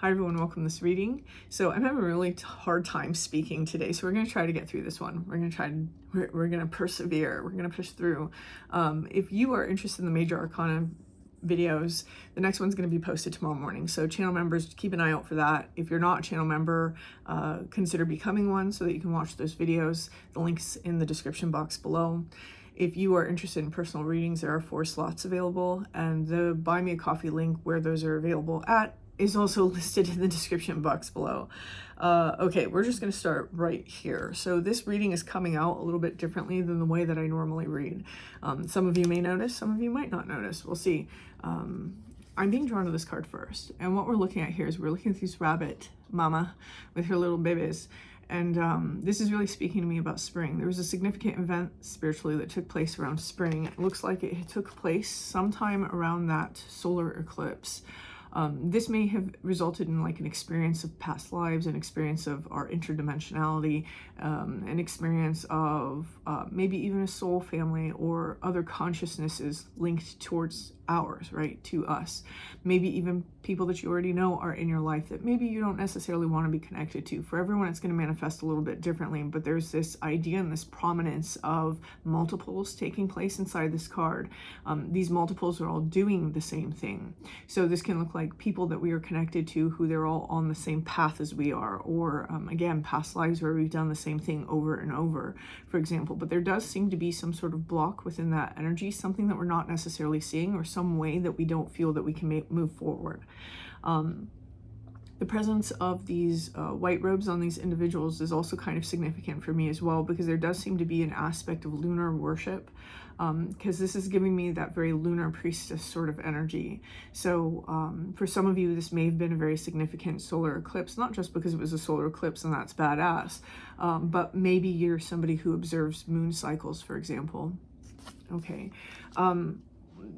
Hi everyone, welcome to this reading. So I'm having a really hard time speaking today, so we're going to try to get through this one. We're going to persevere. We're going to push through. If you are interested in the Major Arcana videos, the next one's going to be posted tomorrow morning. So channel members, keep an eye out for that. If you're not a channel member, consider becoming one so that you can watch those videos. The link's in the description box below. If you are interested in personal readings, there are 4 slots available, and the Buy Me a Coffee link where those are available at is also listed in the description box below. Okay, we're just going to start right here. So this reading is coming out a little bit differently than the way that I normally read. Some of you may notice, some of you might not notice. We'll see. I'm being drawn to this card first, and what we're looking at here is we're looking at this rabbit mama with her little babies. And this is really speaking to me about spring. There was a significant event spiritually that took place around spring. It looks like it took place sometime around that solar eclipse. This may have resulted in like an experience of past lives, an experience of our interdimensionality, an experience of maybe even a soul family or other consciousnesses linked towards ours, right, to us. Maybe even people that you already know are in your life that maybe you don't necessarily want to be connected to. For everyone, it's going to manifest a little bit differently, but there's this idea and this prominence of multiples taking place inside this card. These multiples are all doing the same thing. So this can look like people that we are connected to who they're all on the same path as we are, or again, past lives where we've done the same thing over and over, for example. But there does seem to be some sort of block within that energy, something that we're not necessarily seeing, or some way that we don't feel that we can move forward. The presence of these white robes on these individuals is also kind of significant for me as well, because there does seem to be an aspect of lunar worship, because this is giving me that very lunar priestess sort of energy. So for some of you, this may have been a very significant solar eclipse, not just because it was a solar eclipse and that's badass, but maybe you're somebody who observes moon cycles, for example. Okay.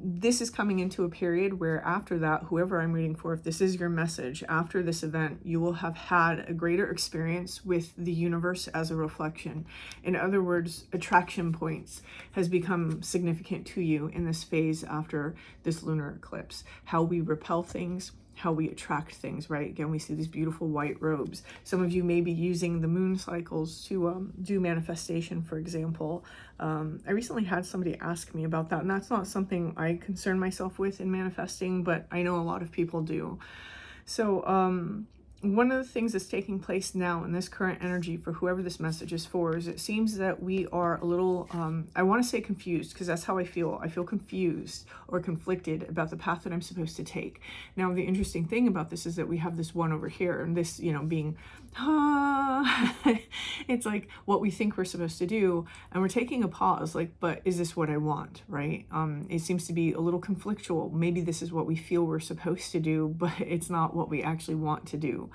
This is coming into a period where after that, whoever I'm reading for, if this is your message, after this event, you will have had a greater experience with the universe as a reflection. In other words, attraction points has become significant to you in this phase after this lunar eclipse. How we repel things, how we attract things, right? Again, we see these beautiful white robes. Some of you may be using the moon cycles to do manifestation, for example. I recently had somebody ask me about that, and that's not something I concern myself with in manifesting, but I know a lot of people do. So one of the things that's taking place now in this current energy for whoever this message is for is it seems that we are a little, I want to say confused, because that's how I feel. I feel confused or conflicted about the path that I'm supposed to take. Now, the interesting thing about this is that we have this one over here, and this, you know, being, it's like what we think we're supposed to do, and we're taking a pause, like, but is this what I want, right? It seems to be a little conflictual. Maybe this is what we feel we're supposed to do, but it's not what we actually want to do.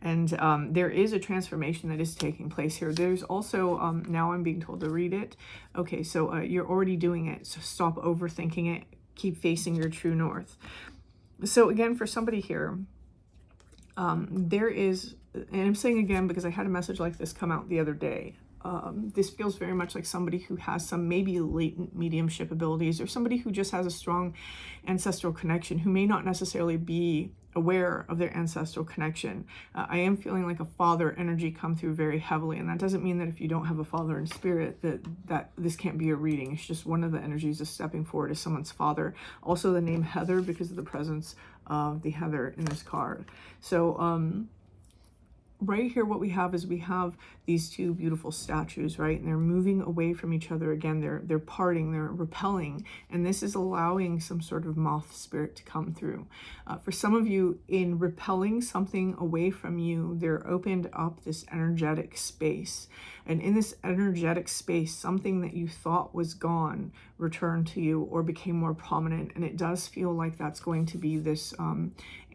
And there is a transformation that is taking place here. There's also, now I'm being told to read it. Okay, so you're already doing it, so stop overthinking it. Keep facing your true north. So again, for somebody here, there is, and I'm saying again because I had a message like this come out the other day. This feels very much like somebody who has some maybe latent mediumship abilities, or somebody who just has a strong ancestral connection, who may not necessarily be aware of their ancestral connection. I am feeling like a father energy come through very heavily, and that doesn't mean that if you don't have a father in spirit that this can't be a reading. It's just one of the energies of stepping forward as someone's father. Also the name Heather, because of the presence of the Heather in this card. So right here, what we have is we have these 2 beautiful statues, right? And they're moving away from each other. Again, they're parting, they're repelling, and this is allowing some sort of moth spirit to come through. For some of you, in repelling something away from you, they're opened up this energetic space. And in this energetic space, something that you thought was gone returned to you or became more prominent. And it does feel like that's going to be this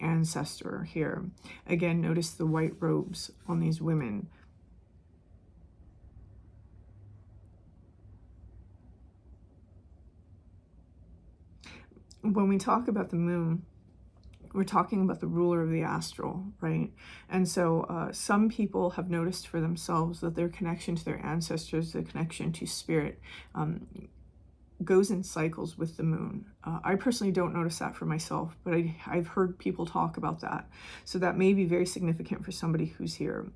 ancestor here. Again, notice the white robes on these women. When we talk about the moon, we're talking about the ruler of the astral, right? And so some people have noticed for themselves that their connection to their ancestors, their connection to spirit, goes in cycles with the moon. I personally don't notice that for myself, but I've heard people talk about that. So that may be very significant for somebody who's here.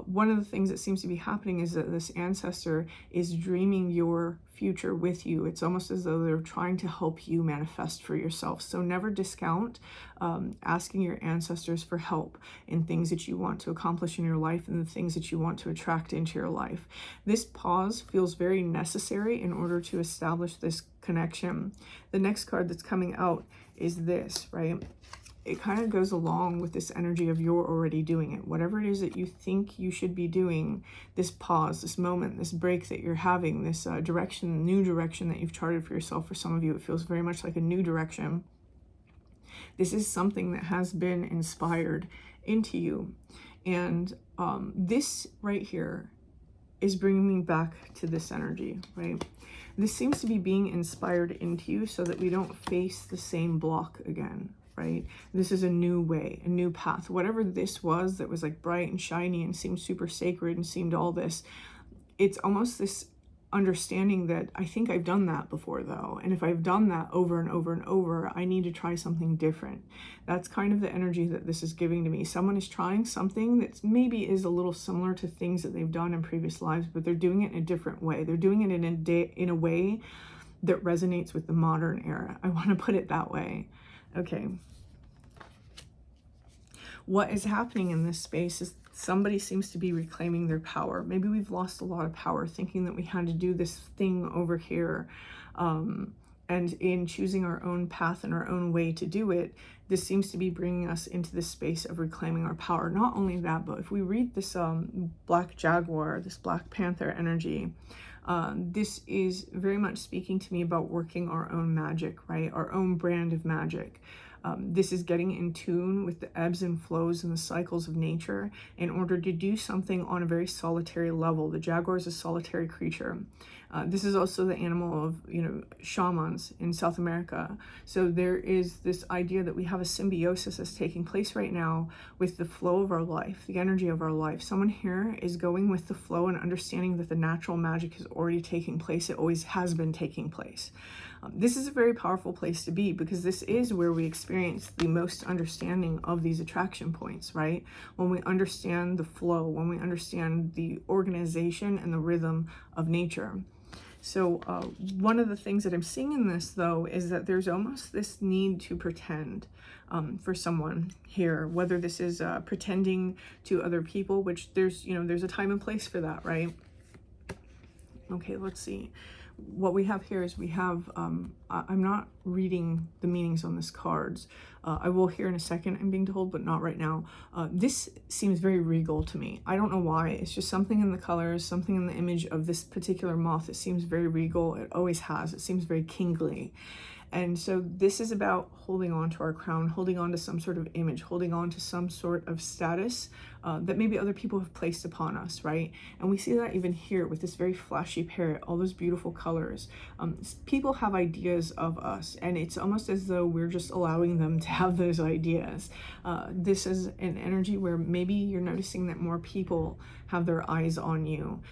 One of the things that seems to be happening is that this ancestor is dreaming your future with you. It's almost as though they're trying to help you manifest for yourself. So never discount asking your ancestors for help in things that you want to accomplish in your life and the things that you want to attract into your life. This pause feels very necessary in order to establish this connection. The next card that's coming out is this, right? It kind of goes along with this energy of you're already doing it. Whatever it is that you think you should be doing, this pause, this moment, this break that you're having, this direction, new direction that you've charted for yourself. For some of you, it feels very much like a new direction. This is something that has been inspired into you. And this right here is bringing me back to this energy, right? This seems to be being inspired into you so that we don't face the same block again, right? This is a new way, a new path. Whatever this was that was like bright and shiny and seemed super sacred and seemed all this, it's almost this understanding that I think I've done that before though. And if I've done that over and over and over, I need to try something different. That's kind of the energy that this is giving to me. Someone is trying something that maybe is a little similar to things that they've done in previous lives, but they're doing it in a different way. They're doing it in a way that resonates with the modern era. I want to put it that way. Okay. What is happening in this space is somebody seems to be reclaiming their power. Maybe we've lost a lot of power thinking that we had to do this thing over here. And in choosing our own path and our own way to do it, this seems to be bringing us into this space of reclaiming our power. Not only that, but if we read this Black Jaguar, this Black Panther energy, this is very much speaking to me about working our own magic, right? Our own brand of magic. This is getting in tune with the ebbs and flows and the cycles of nature in order to do something on a very solitary level. The jaguar is a solitary creature. This is also the animal of, shamans in South America. So there is this idea that we have a symbiosis that's taking place right now with the flow of our life, the energy of our life. Someone here is going with the flow and understanding that the natural magic is already taking place. It always has been taking place. This is a very powerful place to be because this is where we experience the most understanding of these attraction points, right? When we understand the flow, when we understand the organization and the rhythm of nature. So one of the things that I'm seeing in this, though, is that there's almost this need to pretend for someone here, whether this is pretending to other people, which there's a time and place for that, right? Okay, let's see. What we have here is we have, I'm not reading the meanings on this cards. I will here in a second, I'm being told, but not right now. This seems very regal to me. I don't know why. It's just something in the colors, something in the image of this particular moth. It seems very regal. It always has. It seems very kingly. And so this is about holding on to our crown, holding on to some sort of image, holding on to some sort of status that maybe other people have placed upon us, right? And we see that even here with this very flashy parrot, all those beautiful colors. People have ideas of us, and it's almost as though we're just allowing them to have those ideas. This is an energy where maybe you're noticing that more people have their eyes on you.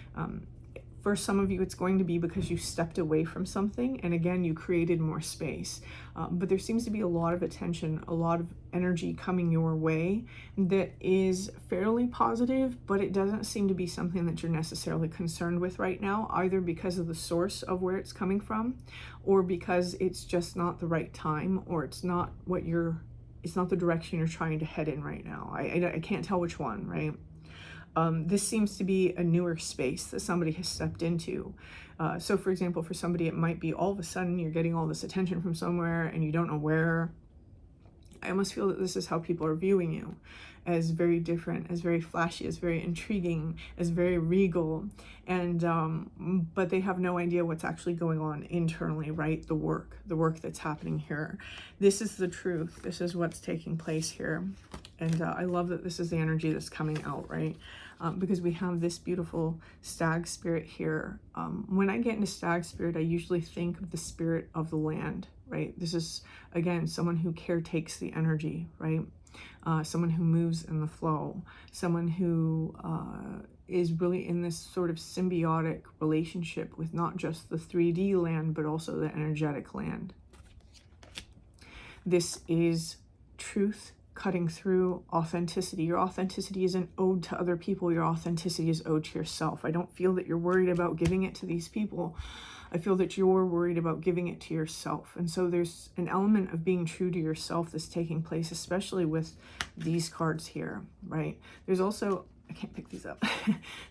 For some of you, it's going to be because you stepped away from something, and again, you created more space. But there seems to be a lot of attention, a lot of energy coming your way that is fairly positive, but it doesn't seem to be something that you're necessarily concerned with right now, either because of the source of where it's coming from, or because it's just not the right time, or it's not it's not the direction you're trying to head in right now. I can't tell which one, right? This seems to be a newer space that somebody has stepped into. So for example, for somebody, it might be all of a sudden you're getting all this attention from somewhere and you don't know where. I almost feel that this is how people are viewing you, as very different, as very flashy, as very intriguing, as very regal. And but they have no idea what's actually going on internally, right? The work that's happening here. This is the truth. This is what's taking place here. And I love that this is the energy that's coming out, right? Because we have this beautiful stag spirit here. When I get into stag spirit, I usually think of the spirit of the land, right? This is, again, someone who caretakes the energy, right? Someone who moves in the flow, someone who is really in this sort of symbiotic relationship with not just the 3D land, but also the energetic land. This is truth cutting through authenticity. Your authenticity isn't owed to other people. Your authenticity is owed to yourself. I don't feel that you're worried about giving it to these people. I feel that you're worried about giving it to yourself. And so there's an element of being true to yourself that's taking place, especially with these cards here, right? There's also, I can't pick these up.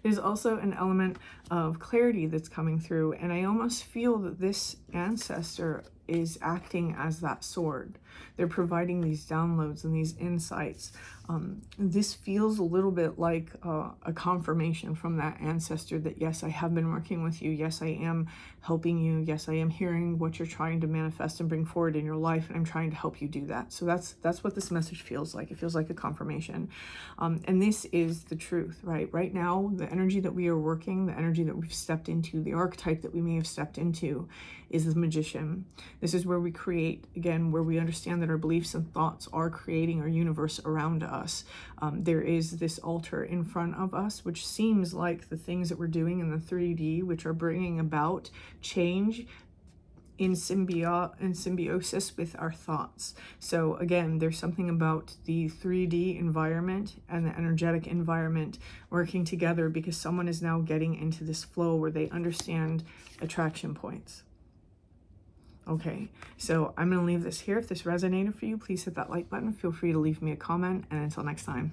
There's also an element of clarity that's coming through. And I almost feel that this ancestor is acting as that sword. They're providing these downloads and these insights. This feels a little bit like a confirmation from that ancestor that, yes, I have been working with you. Yes, I am helping you. Yes, I am hearing what you're trying to manifest and bring forward in your life, and I'm trying to help you do that. So that's what this message feels like. It feels like a confirmation. And this is the truth, right? Right now, the energy that we are working, the energy that we've stepped into, the archetype that we may have stepped into is the magician. This is where we create, again, where we understand that our beliefs and thoughts are creating our universe around us. There is this altar in front of us, which seems like the things that we're doing in the 3D, which are bringing about change in symbiosis with our thoughts. So again, there's something about the 3D environment and the energetic environment working together, because someone is now getting into this flow where they understand attraction points. Okay, so I'm going to leave this here. If this resonated for you, please hit that like button. Feel free to leave me a comment, and until next time.